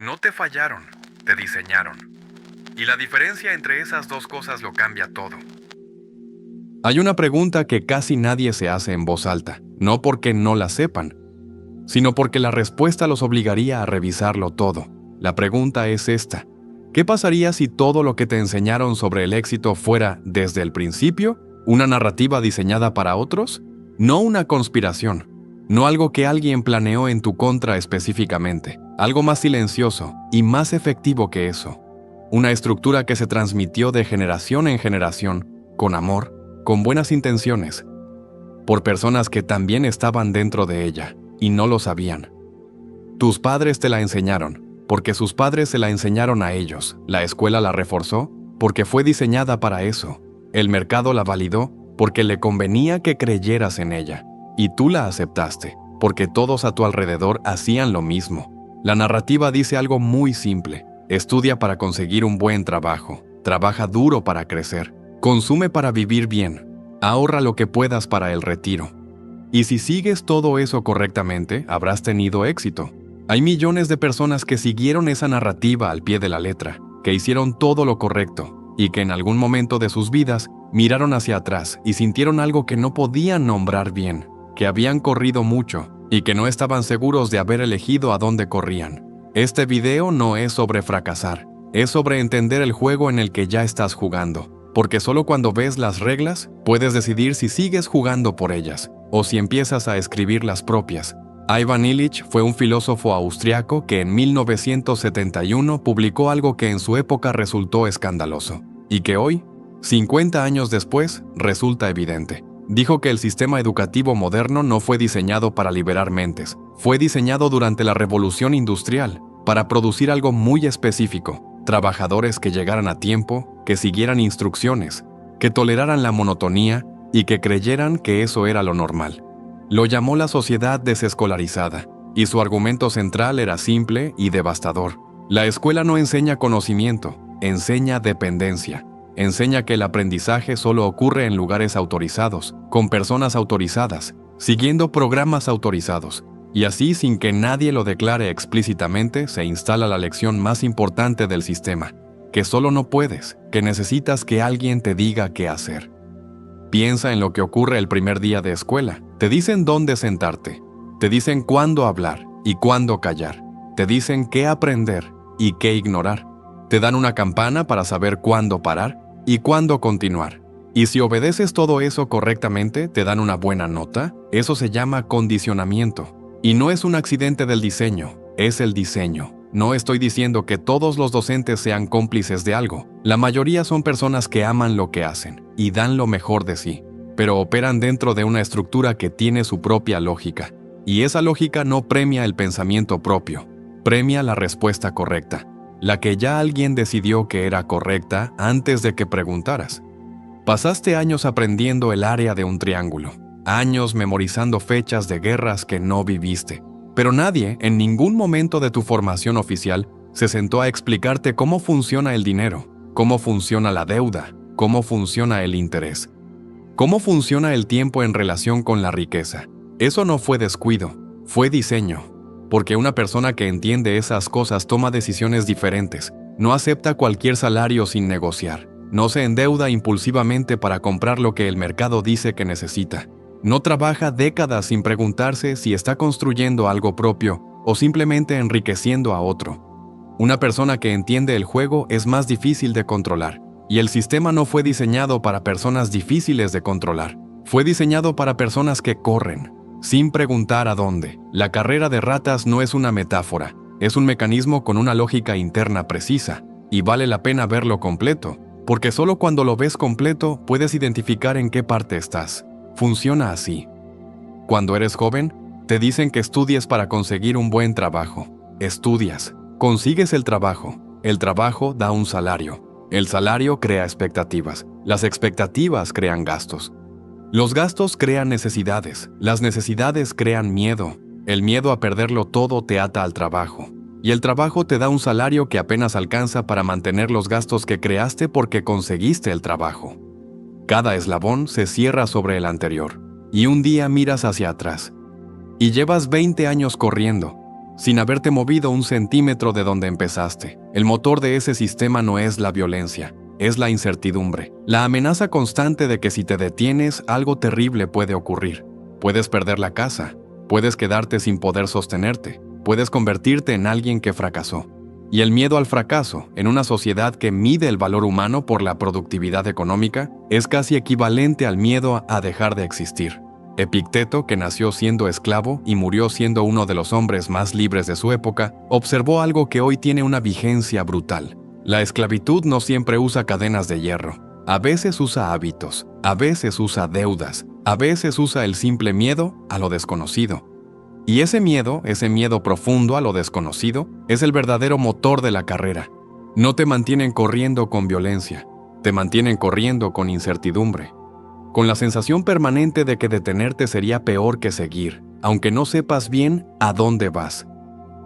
No te fallaron, te diseñaron. Y la diferencia entre esas dos cosas lo cambia todo. Hay una pregunta que casi nadie se hace en voz alta, no porque no la sepan, sino porque la respuesta los obligaría a revisarlo todo. La pregunta es esta: ¿qué pasaría si todo lo que te enseñaron sobre el éxito fuera, desde el principio, una narrativa diseñada para otros? No una conspiración, no algo que alguien planeó en tu contra específicamente, algo más silencioso y más efectivo que eso. Una estructura que se transmitió de generación en generación, con amor, con buenas intenciones, por personas que también estaban dentro de ella y no lo sabían. Tus padres te la enseñaron, porque sus padres se la enseñaron a ellos. La escuela la reforzó, porque fue diseñada para eso. El mercado la validó, porque le convenía que creyeras en ella. Y tú la aceptaste, porque todos a tu alrededor hacían lo mismo. La narrativa dice algo muy simple: estudia para conseguir un buen trabajo, trabaja duro para crecer, consume para vivir bien, ahorra lo que puedas para el retiro. Y si sigues todo eso correctamente, habrás tenido éxito. Hay millones de personas que siguieron esa narrativa al pie de la letra, que hicieron todo lo correcto, y que en algún momento de sus vidas miraron hacia atrás y sintieron algo que no podían nombrar bien, que habían corrido mucho y que no estaban seguros de haber elegido a dónde corrían. Este video no es sobre fracasar, es sobre entender el juego en el que ya estás jugando, porque solo cuando ves las reglas puedes decidir si sigues jugando por ellas o si empiezas a escribir las propias. Ivan Illich fue un filósofo austriaco que en 1971 publicó algo que en su época resultó escandaloso, y que hoy, 50 años después, resulta evidente. Dijo que el sistema educativo moderno no fue diseñado para liberar mentes, fue diseñado durante la Revolución Industrial, para producir algo muy específico: trabajadores que llegaran a tiempo, que siguieran instrucciones, que toleraran la monotonía y que creyeran que eso era lo normal. Lo llamó la sociedad desescolarizada, y su argumento central era simple y devastador. La escuela no enseña conocimiento, enseña dependencia. Enseña que el aprendizaje solo ocurre en lugares autorizados, con personas autorizadas, siguiendo programas autorizados. Y así, sin que nadie lo declare explícitamente, se instala la lección más importante del sistema: que solo no puedes, que necesitas que alguien te diga qué hacer. Piensa en lo que ocurre el primer día de escuela. Te dicen dónde sentarte, te dicen cuándo hablar y cuándo callar, te dicen qué aprender y qué ignorar. Te dan una campana para saber cuándo parar y cuándo continuar. Y si obedeces todo eso correctamente, te dan una buena nota. Eso se llama condicionamiento. Y no es un accidente del diseño, es el diseño. No estoy diciendo que todos los docentes sean cómplices de algo. La mayoría son personas que aman lo que hacen y dan lo mejor de sí, pero operan dentro de una estructura que tiene su propia lógica. Y esa lógica no premia el pensamiento propio, premia la respuesta correcta, la que ya alguien decidió que era correcta antes de que preguntaras. Pasaste años aprendiendo el área de un triángulo, años memorizando fechas de guerras que no viviste, pero nadie, en ningún momento de tu formación oficial, se sentó a explicarte cómo funciona el dinero, cómo funciona la deuda, cómo funciona el interés, cómo funciona el tiempo en relación con la riqueza. Eso no fue descuido, fue diseño. Porque una persona que entiende esas cosas toma decisiones diferentes, no acepta cualquier salario sin negociar, no se endeuda impulsivamente para comprar lo que el mercado dice que necesita, no trabaja décadas sin preguntarse si está construyendo algo propio o simplemente enriqueciendo a otro. Una persona que entiende el juego es más difícil de controlar, y el sistema no fue diseñado para personas difíciles de controlar, fue diseñado para personas que corren, sin preguntar a dónde. La carrera de ratas no es una metáfora, es un mecanismo con una lógica interna precisa, y vale la pena verlo completo, porque solo cuando lo ves completo puedes identificar en qué parte estás. Funciona así. Cuando eres joven, te dicen que estudies para conseguir un buen trabajo. Estudias, consigues el trabajo da un salario. El salario crea expectativas, las expectativas crean gastos. Los gastos crean necesidades, las necesidades crean miedo. El miedo a perderlo todo te ata al trabajo. Y el trabajo te da un salario que apenas alcanza para mantener los gastos que creaste porque conseguiste el trabajo. Cada eslabón se cierra sobre el anterior, y un día miras hacia atrás. Y llevas 20 años corriendo, sin haberte movido un centímetro de donde empezaste. El motor de ese sistema no es la violencia, es la incertidumbre, la amenaza constante de que si te detienes, algo terrible puede ocurrir. Puedes perder la casa, puedes quedarte sin poder sostenerte, puedes convertirte en alguien que fracasó. Y el miedo al fracaso, en una sociedad que mide el valor humano por la productividad económica, es casi equivalente al miedo a dejar de existir. Epicteto, que nació siendo esclavo y murió siendo uno de los hombres más libres de su época, observó algo que hoy tiene una vigencia brutal. La esclavitud no siempre usa cadenas de hierro. A veces usa hábitos, a veces usa deudas, a veces usa el simple miedo a lo desconocido. Y ese miedo profundo a lo desconocido, es el verdadero motor de la carrera. No te mantienen corriendo con violencia, te mantienen corriendo con incertidumbre, con la sensación permanente de que detenerte sería peor que seguir, aunque no sepas bien a dónde vas.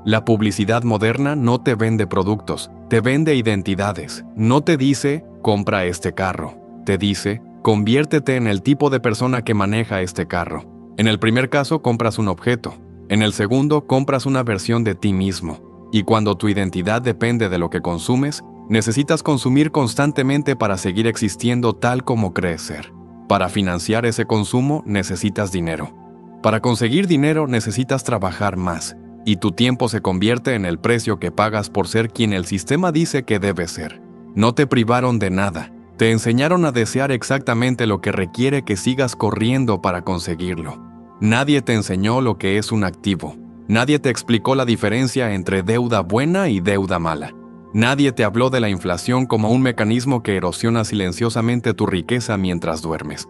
La publicidad moderna no te vende productos, te vende identidades. No te dice, compra este carro. Te dice, conviértete en el tipo de persona que maneja este carro. En el primer caso, compras un objeto. En el segundo, compras una versión de ti mismo. Y cuando tu identidad depende de lo que consumes, necesitas consumir constantemente para seguir existiendo tal como crees ser. Para financiar ese consumo, necesitas dinero. Para conseguir dinero, necesitas trabajar más. Y tu tiempo se convierte en el precio que pagas por ser quien el sistema dice que debes ser. No te privaron de nada. Te enseñaron a desear exactamente lo que requiere que sigas corriendo para conseguirlo. Nadie te enseñó lo que es un activo. Nadie te explicó la diferencia entre deuda buena y deuda mala. Nadie te habló de la inflación como un mecanismo que erosiona silenciosamente tu riqueza mientras duermes.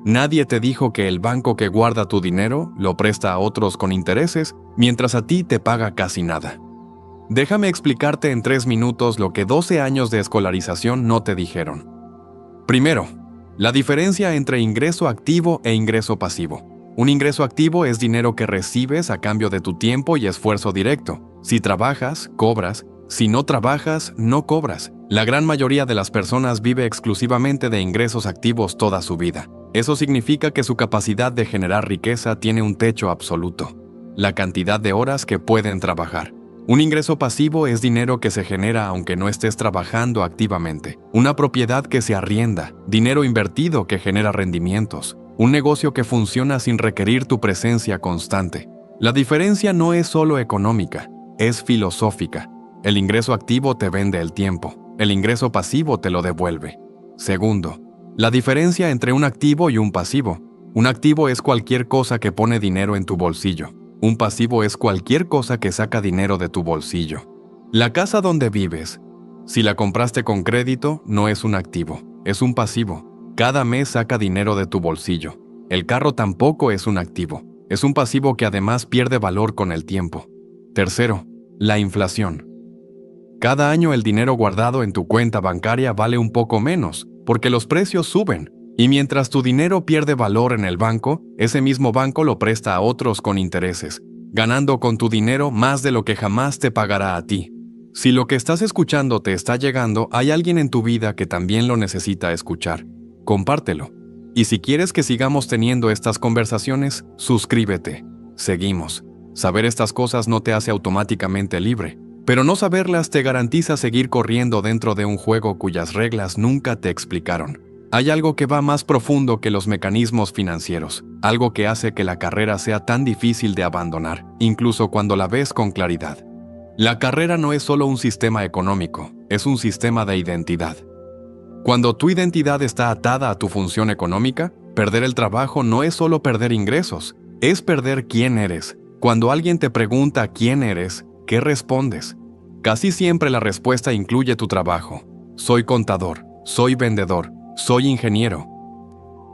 Nadie te dijo que el banco que guarda tu dinero lo presta a otros con intereses, mientras a ti te paga casi nada. Déjame explicarte en 3 minutos lo que 12 años de escolarización no te dijeron. Primero, la diferencia entre ingreso activo e ingreso pasivo. Un ingreso activo es dinero que recibes a cambio de tu tiempo y esfuerzo directo. Si trabajas, cobras. Si no trabajas, no cobras. La gran mayoría de las personas vive exclusivamente de ingresos activos toda su vida. Eso significa que su capacidad de generar riqueza tiene un techo absoluto: la cantidad de horas que pueden trabajar. Un ingreso pasivo es dinero que se genera aunque no estés trabajando activamente. Una propiedad que se arrienda, dinero invertido que genera rendimientos, un negocio que funciona sin requerir tu presencia constante. La diferencia no es solo económica, es filosófica. El ingreso activo te vende el tiempo, el ingreso pasivo te lo devuelve. Segundo, la diferencia entre un activo y un pasivo. Un activo es cualquier cosa que pone dinero en tu bolsillo. Un pasivo es cualquier cosa que saca dinero de tu bolsillo. La casa donde vives, si la compraste con crédito, no es un activo, es un pasivo. Cada mes saca dinero de tu bolsillo. El carro tampoco es un activo, es un pasivo que además pierde valor con el tiempo. Tercero, la inflación. Cada año el dinero guardado en tu cuenta bancaria vale un poco menos, porque los precios suben. Y mientras tu dinero pierde valor en el banco, ese mismo banco lo presta a otros con intereses, ganando con tu dinero más de lo que jamás te pagará a ti. Si lo que estás escuchando te está llegando, hay alguien en tu vida que también lo necesita escuchar. Compártelo. Y si quieres que sigamos teniendo estas conversaciones, suscríbete. Seguimos. Saber estas cosas no te hace automáticamente libre, pero no saberlas te garantiza seguir corriendo dentro de un juego cuyas reglas nunca te explicaron. Hay algo que va más profundo que los mecanismos financieros, algo que hace que la carrera sea tan difícil de abandonar, incluso cuando la ves con claridad. La carrera no es solo un sistema económico, es un sistema de identidad. Cuando tu identidad está atada a tu función económica, perder el trabajo no es solo perder ingresos, es perder quién eres. Cuando alguien te pregunta quién eres, ¿qué respondes? Casi siempre la respuesta incluye tu trabajo. Soy contador, soy vendedor, soy ingeniero.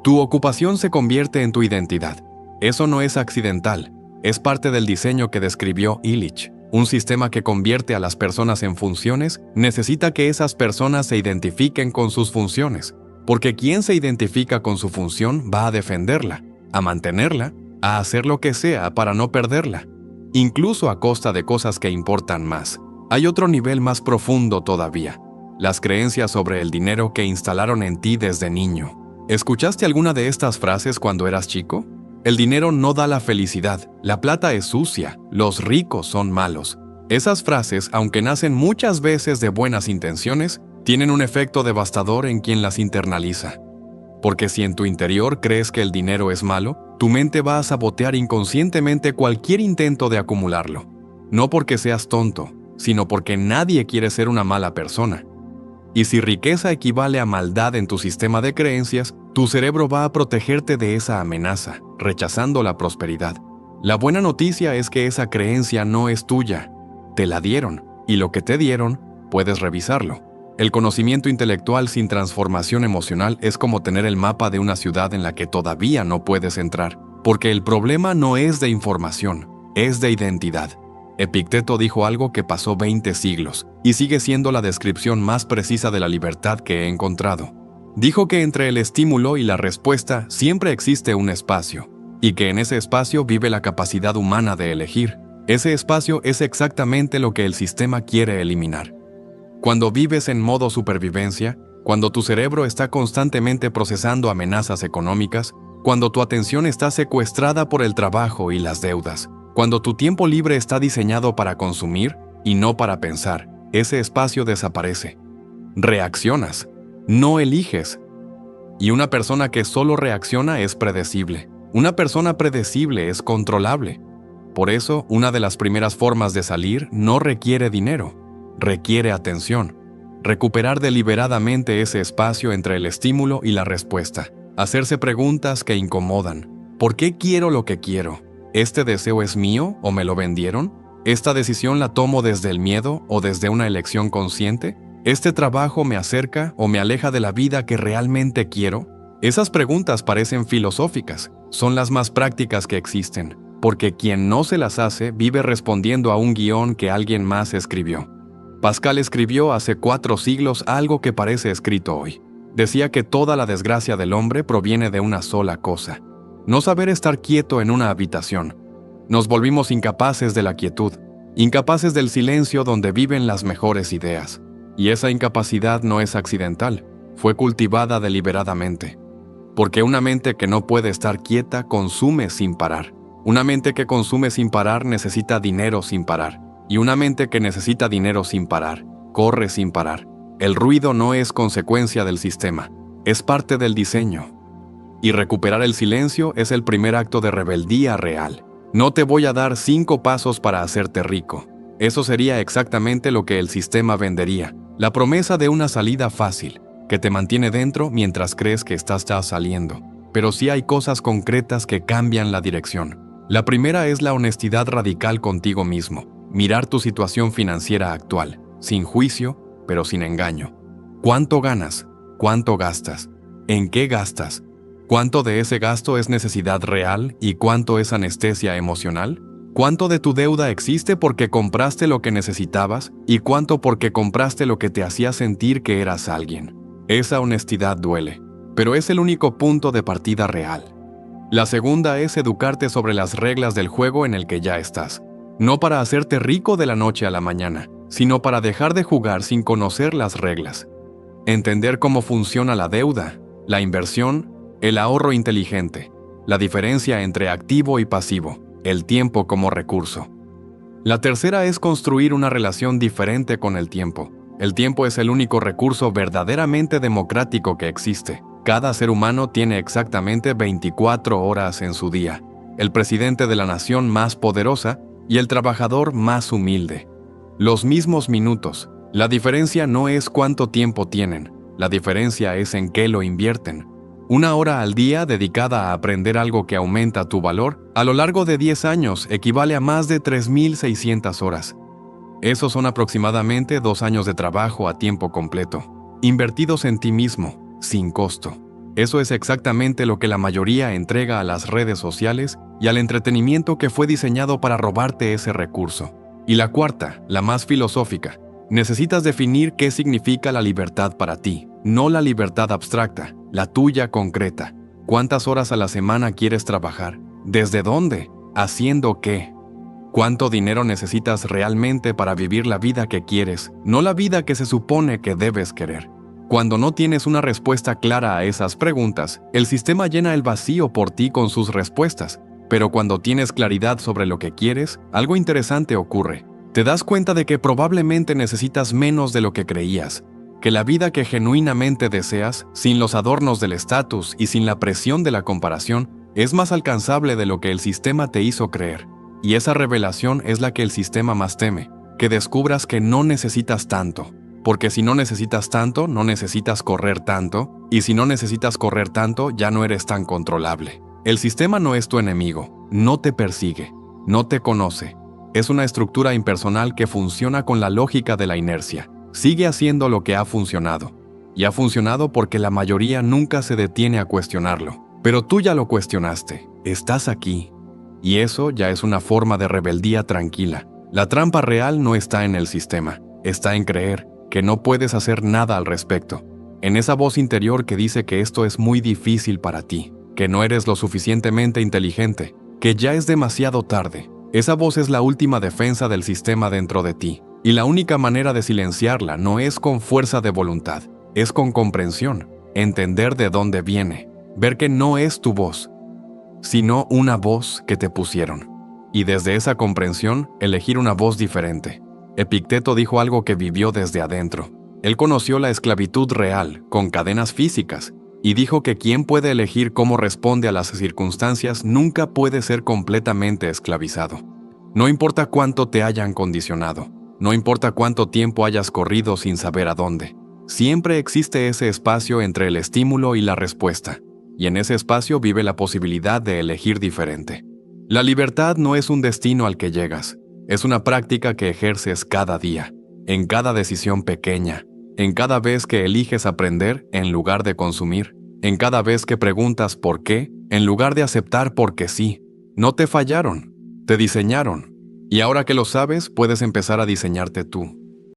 Tu ocupación se convierte en tu identidad. Eso no es accidental, es parte del diseño que describió Illich. Un sistema que convierte a las personas en funciones necesita que esas personas se identifiquen con sus funciones, porque quien se identifica con su función va a defenderla, a mantenerla, a hacer lo que sea para no perderla, incluso a costa de cosas que importan más. Hay otro nivel más profundo todavía: las creencias sobre el dinero que instalaron en ti desde niño. ¿Escuchaste alguna de estas frases cuando eras chico? El dinero no da la felicidad, la plata es sucia, los ricos son malos. Esas frases, aunque nacen muchas veces de buenas intenciones, tienen un efecto devastador en quien las internaliza. Porque si en tu interior crees que el dinero es malo, tu mente va a sabotear inconscientemente cualquier intento de acumularlo. No porque seas tonto, sino porque nadie quiere ser una mala persona. Y si riqueza equivale a maldad en tu sistema de creencias, tu cerebro va a protegerte de esa amenaza, rechazando la prosperidad. La buena noticia es que esa creencia no es tuya. Te la dieron, y lo que te dieron, puedes revisarlo. El conocimiento intelectual sin transformación emocional es como tener el mapa de una ciudad en la que todavía no puedes entrar, porque el problema no es de información, es de identidad. Epicteto dijo algo que pasó 20 siglos, y sigue siendo la descripción más precisa de la libertad que he encontrado. Dijo que entre el estímulo y la respuesta siempre existe un espacio, y que en ese espacio vive la capacidad humana de elegir. Ese espacio es exactamente lo que el sistema quiere eliminar. Cuando vives en modo supervivencia, cuando tu cerebro está constantemente procesando amenazas económicas, cuando tu atención está secuestrada por el trabajo y las deudas, cuando tu tiempo libre está diseñado para consumir y no para pensar, ese espacio desaparece. Reaccionas, no eliges. Y una persona que solo reacciona es predecible. Una persona predecible es controlable. Por eso, una de las primeras formas de salir no requiere dinero, requiere atención. Recuperar deliberadamente ese espacio entre el estímulo y la respuesta. Hacerse preguntas que incomodan. ¿Por qué quiero lo que quiero? ¿Este deseo es mío o me lo vendieron? ¿Esta decisión la tomo desde el miedo o desde una elección consciente? ¿Este trabajo me acerca o me aleja de la vida que realmente quiero? Esas preguntas parecen filosóficas, son las más prácticas que existen, porque quien no se las hace vive respondiendo a un guión que alguien más escribió. Pascal escribió hace 4 siglos algo que parece escrito hoy. Decía que toda la desgracia del hombre proviene de una sola cosa: no saber estar quieto en una habitación. Nos volvimos incapaces de la quietud, incapaces del silencio donde viven las mejores ideas. Y esa incapacidad no es accidental, fue cultivada deliberadamente. Porque una mente que no puede estar quieta consume sin parar. Una mente que consume sin parar necesita dinero sin parar. Y una mente que necesita dinero sin parar, corre sin parar. El ruido no es consecuencia del sistema, es parte del diseño. Y recuperar el silencio es el primer acto de rebeldía real. No te voy a dar 5 pasos para hacerte rico. Eso sería exactamente lo que el sistema vendería. La promesa de una salida fácil, que te mantiene dentro mientras crees que estás ya saliendo. Pero sí hay cosas concretas que cambian la dirección. La primera es la honestidad radical contigo mismo. Mirar tu situación financiera actual, sin juicio, pero sin engaño. ¿Cuánto ganas? ¿Cuánto gastas? ¿En qué gastas? ¿Cuánto de ese gasto es necesidad real y cuánto es anestesia emocional? ¿Cuánto de tu deuda existe porque compraste lo que necesitabas y cuánto porque compraste lo que te hacía sentir que eras alguien? Esa honestidad duele, pero es el único punto de partida real. La segunda es educarte sobre las reglas del juego en el que ya estás. No para hacerte rico de la noche a la mañana, sino para dejar de jugar sin conocer las reglas. Entender cómo funciona la deuda, la inversión, el ahorro inteligente, la diferencia entre activo y pasivo, el tiempo como recurso. La tercera es construir una relación diferente con el tiempo. El tiempo es el único recurso verdaderamente democrático que existe. Cada ser humano tiene exactamente 24 horas en su día. El presidente de la nación más poderosa y el trabajador más humilde. Los mismos minutos. La diferencia no es cuánto tiempo tienen, la diferencia es en qué lo invierten. 1 hora al día dedicada a aprender algo que aumenta tu valor, a lo largo de 10 años equivale a más de 3.600 horas. Esos son aproximadamente 2 años de trabajo a tiempo completo, invertidos en ti mismo, sin costo. Eso es exactamente lo que la mayoría entrega a las redes sociales y al entretenimiento que fue diseñado para robarte ese recurso. Y la cuarta, la más filosófica, necesitas definir qué significa la libertad para ti, no la libertad abstracta, la tuya concreta. ¿Cuántas horas a la semana quieres trabajar? ¿Desde dónde? ¿Haciendo qué? ¿Cuánto dinero necesitas realmente para vivir la vida que quieres, no la vida que se supone que debes querer? Cuando no tienes una respuesta clara a esas preguntas, el sistema llena el vacío por ti con sus respuestas. Pero cuando tienes claridad sobre lo que quieres, algo interesante ocurre. Te das cuenta de que probablemente necesitas menos de lo que creías, que la vida que genuinamente deseas, sin los adornos del estatus y sin la presión de la comparación, es más alcanzable de lo que el sistema te hizo creer. Y esa revelación es la que el sistema más teme, que descubras que no necesitas tanto. Porque si no necesitas tanto, no necesitas correr tanto, y si no necesitas correr tanto, ya no eres tan controlable. El sistema no es tu enemigo, no te persigue, no te conoce. Es una estructura impersonal que funciona con la lógica de la inercia. Sigue haciendo lo que ha funcionado. Y ha funcionado porque la mayoría nunca se detiene a cuestionarlo. Pero tú ya lo cuestionaste, estás aquí. Y eso ya es una forma de rebeldía tranquila. La trampa real no está en el sistema, está en creer que no puedes hacer nada al respecto. En esa voz interior que dice que esto es muy difícil para ti, que no eres lo suficientemente inteligente, que ya es demasiado tarde. Esa voz es la última defensa del sistema dentro de ti. Y la única manera de silenciarla no es con fuerza de voluntad, es con comprensión, entender de dónde viene, ver que no es tu voz, sino una voz que te pusieron. Y desde esa comprensión, elegir una voz diferente. Epicteto dijo algo que vivió desde adentro. Él conoció la esclavitud real, con cadenas físicas, y dijo que quien puede elegir cómo responde a las circunstancias nunca puede ser completamente esclavizado. No importa cuánto te hayan condicionado, no importa cuánto tiempo hayas corrido sin saber a dónde, siempre existe ese espacio entre el estímulo y la respuesta, y en ese espacio vive la posibilidad de elegir diferente. La libertad no es un destino al que llegas, es una práctica que ejerces cada día, en cada decisión pequeña, en cada vez que eliges aprender en lugar de consumir, en cada vez que preguntas por qué en lugar de aceptar porque sí. No te fallaron, te diseñaron. Y ahora que lo sabes, puedes empezar a diseñarte tú.